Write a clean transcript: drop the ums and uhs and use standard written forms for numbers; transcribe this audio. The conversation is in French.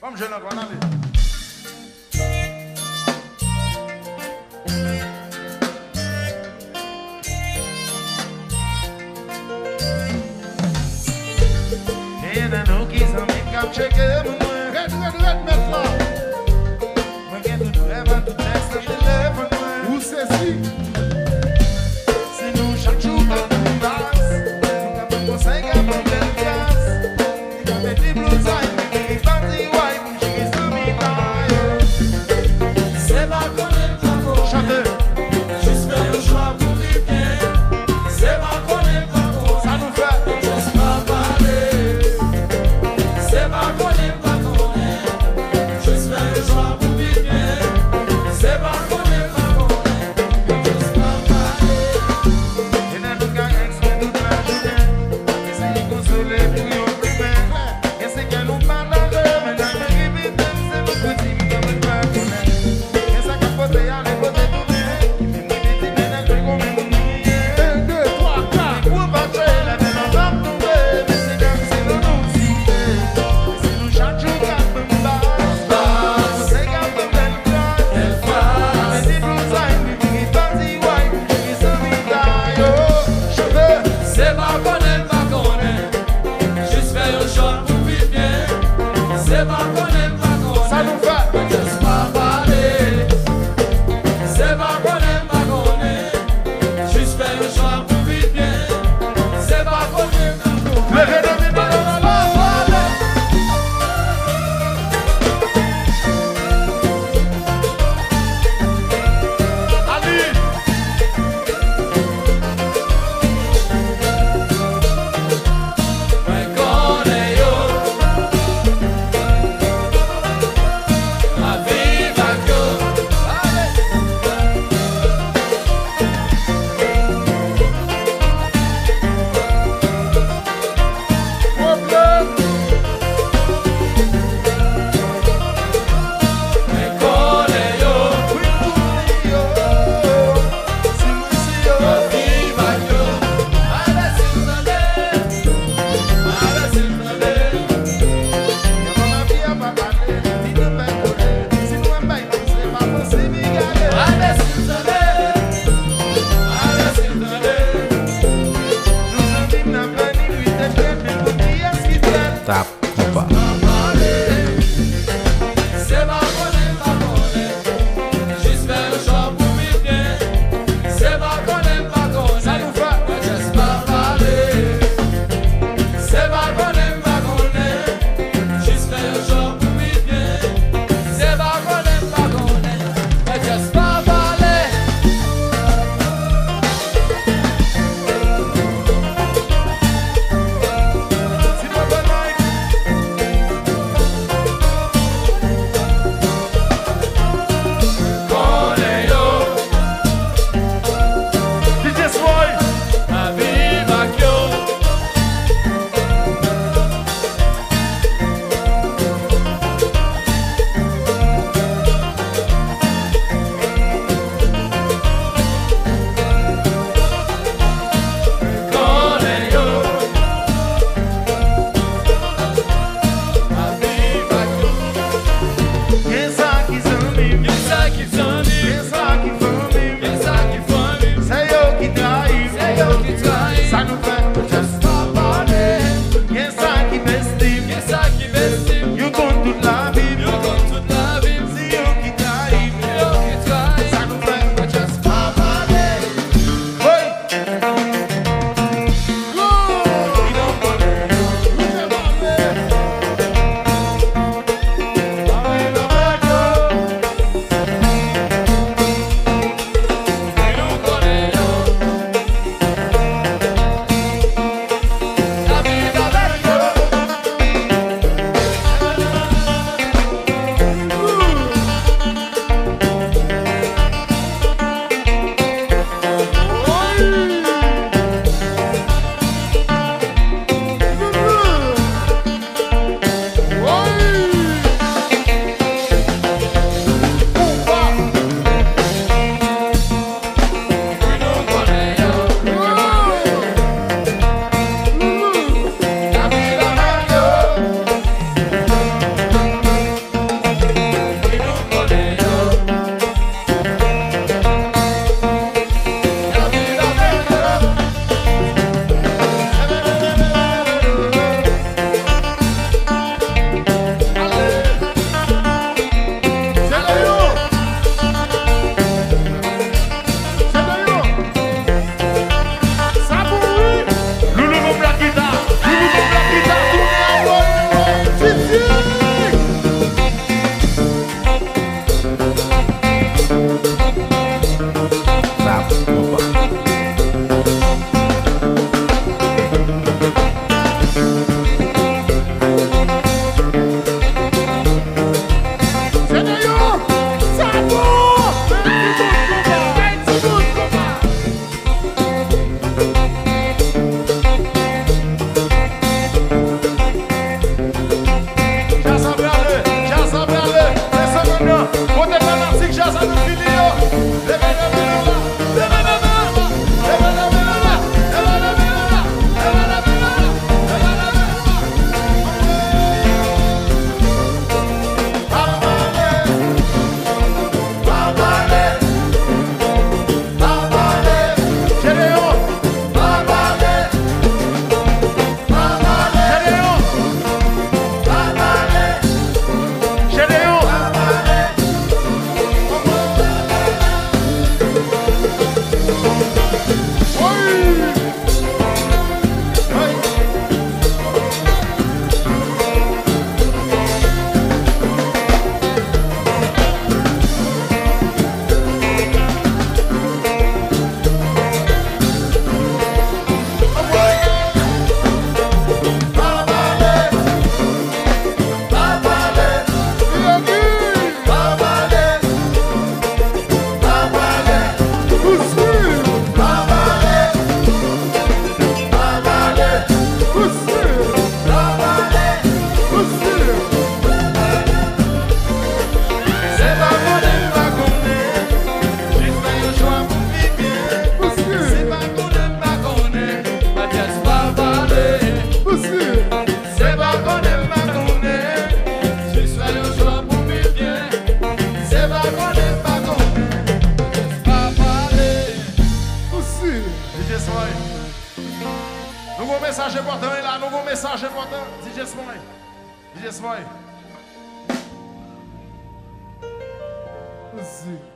Comme je l'ai entendu. Et il y en a nous qui sont mis comme checker. Red, mettre là. Moi, je tout vraiment tout texte de téléphone. Où c'est si? Si nous chaque jour dans une base, nous avons conseil à prendre belle place. Nous avons des blouses à une partie white, nous chéris sur mes tailles. C'est pas qu'on est pas qu'on chante. Juste faire le choix pour vivre bien. C'est pas qu'on est pas qu'on ça nous fait. Juste pas parler. C'est pas qu'on est pas qu'on est. Juste faire le choix pour vivre bien. C'est pas qu'on est pas qu'on est. Juste pas parler. Et n'a nous gagne exprès toute la journée. Essayer de consoler pour yon primer. Et c'est qu'elle nous parle d'eux. Mais dans le répit, c'est mon petit comme une pas qu'on est. Et ça qu'à côté, y'a les côtés tournés. Mais moi, des petits ménages, je comme une mouille. 1, 2, 3, 4. Pour marcher, la belle en va tomber. Mais c'est comme si nous nous citait. Et c'est nous chaque jour qu'à me battre. C'est qu'à me belle place. Elle passe. Avec des blouses à une bikini party white. Et ce médaille, oh, je veux. C'est pas qu'on aime, pas qu'on aime. Juste faire le choix pour vivre bien. C'est pas qu'on aime, pas qu'on aime. Ça nous fait. Juste pas parler. C'est pas qu'on aime, pas qu'on aime. Juste faire le choix pour vivre bien. C'est pas qu'on aime, pas qu'on aime. Levez le bébé dans la main. Ali. Mwen konen yo. message important là, nouveau message important. DJ Smoy. DJ Smoy. Sim.